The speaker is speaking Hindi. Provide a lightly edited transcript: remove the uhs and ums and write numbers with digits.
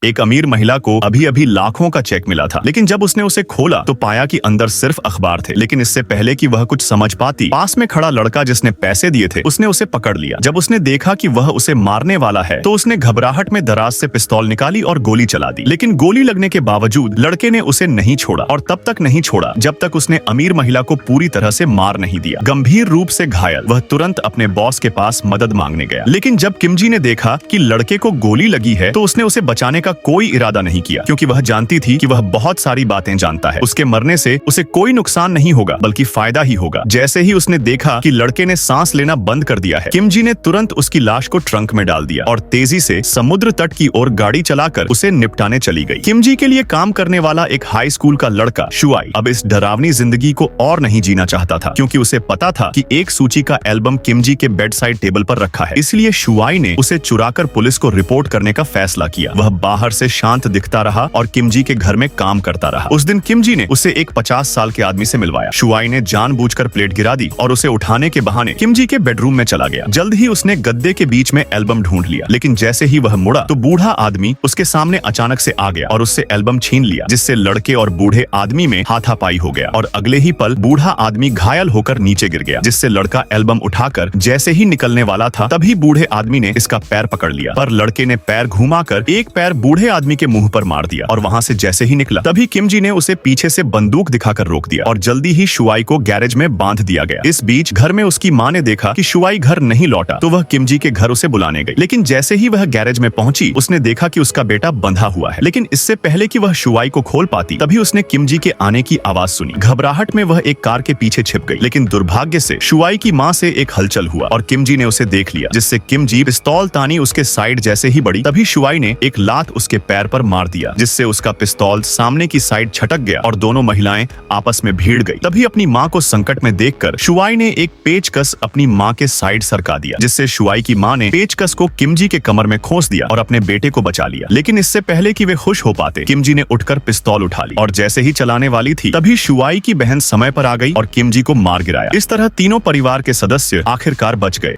एक अमीर महिला को अभी अभी लाखों का चेक मिला था, लेकिन जब उसने उसे खोला तो पाया कि अंदर सिर्फ अखबार थे। लेकिन इससे पहले कि वह कुछ समझ पाती, पास में खड़ा लड़का जिसने पैसे दिए थे उसने उसे पकड़ लिया। जब उसने देखा कि वह उसे मारने वाला है तो उसने घबराहट में दराज से पिस्तौल निकाली और गोली चला दी। लेकिन गोली लगने के बावजूद लड़के ने उसे नहीं छोड़ा और तब तक नहीं छोड़ा जब तक उसने अमीर महिला को पूरी तरह से मार नहीं दिया। गंभीर रूप से घायल वह तुरंत अपने बॉस के पास मदद मांगने गया, लेकिन जब किमजी ने देखा कि लड़के को गोली लगी है तो उसने उसे बचाने का कोई इरादा नहीं किया, क्योंकि वह जानती थी कि वह बहुत सारी बातें जानता है। उसके मरने से उसे कोई नुकसान नहीं होगा बल्कि फायदा ही होगा। जैसे ही उसने देखा कि लड़के ने सांस लेना बंद कर दिया है, किमजी ने तुरंत उसकी लाश को ट्रंक में डाल दिया और तेजी से समुद्र तट की ओर गाड़ी चलाकर उसे निपटाने चली गई। किमजी के लिए काम करने वाला एक हाई स्कूल का लड़का शुआई अब इस डरावनी जिंदगी को और नहीं जीना चाहता था, क्योंकि उसे पता था कि एक सूची का एल्बम किमजी के बेड साइड टेबल पर रखा है। इसलिए शुआई ने उसे चुराकर पुलिस को रिपोर्ट करने का फैसला किया। वह बाहर से शांत दिखता रहा और किमजी के घर में काम करता रहा। उस दिन किमजी ने उसे एक 50 साल के आदमी से मिलवाया। शुआई ने जानबूझकर प्लेट गिरा दी और उसे उठाने के बहाने किमजी के बेडरूम में चला गया। जल्द ही उसने गद्दे के बीच में एल्बम ढूंढ लिया, लेकिन जैसे ही वह मुड़ा तो बूढ़ा आदमी उसके सामने अचानक से आ गया और उससे एल्बम छीन लिया, जिससे लड़के और बूढ़े आदमी में हाथापाई हो गया और अगले ही पल बूढ़ा आदमी घायल होकर नीचे गिर गया, जिससे लड़का एल्बम उठाकर जैसे ही निकलने वाला था तभी बूढ़े आदमी ने इसका पैर पकड़ लिया। पर लड़के ने पैर घुमाकर एक पैर बूढ़े आदमी के मुंह पर मार दिया और वहां से जैसे ही निकला तभी किमजी ने उसे पीछे से बंदूक दिखाकर रोक दिया और जल्दी ही शुआई को गैरेज में बांध दिया गया। इस बीच घर में उसकी मां ने देखा कि शुआई घर नहीं लौटा तो वह किमजी के घर उसे बुलाने गई, लेकिन जैसे ही वह गैरेज में पहुंची उसने देखा कि उसका बेटा बंधा हुआ है। लेकिन इससे पहले कि वह शुआई को खोल पाती तभी उसने किमजी के आने की आवाज सुनी। घबराहट में वह एक कार के पीछे छिप गई, लेकिन दुर्भाग्य से शुआई की मां से एक हलचल हुआ और किमजी ने उसे देख लिया, जिससे किमजी पिस्तौल तानी उसके साइड जैसे ही बढ़ी तभी शुआई ने एक लात उसके पैर पर मार दिया, जिससे उसका पिस्तौल सामने की साइड छटक गया और दोनों महिलाएं आपस में भीड़ गई। तभी अपनी मां को संकट में देखकर शुआई ने एक पेचकस अपनी मां के साइड सरका दिया, जिससे शुआई की मां ने पेचकस को किमजी के कमर में खोस दिया और अपने बेटे को बचा लिया। लेकिन इससे पहले कि वे खुश हो पाते, किमजी ने उठकर पिस्तौल उठा ली और जैसे ही चलाने वाली थी तभी शुआई की बहन समय पर आ गई और किमजी को मार गिराया। इस तरह तीनों परिवार के सदस्य आखिरकार बच गए।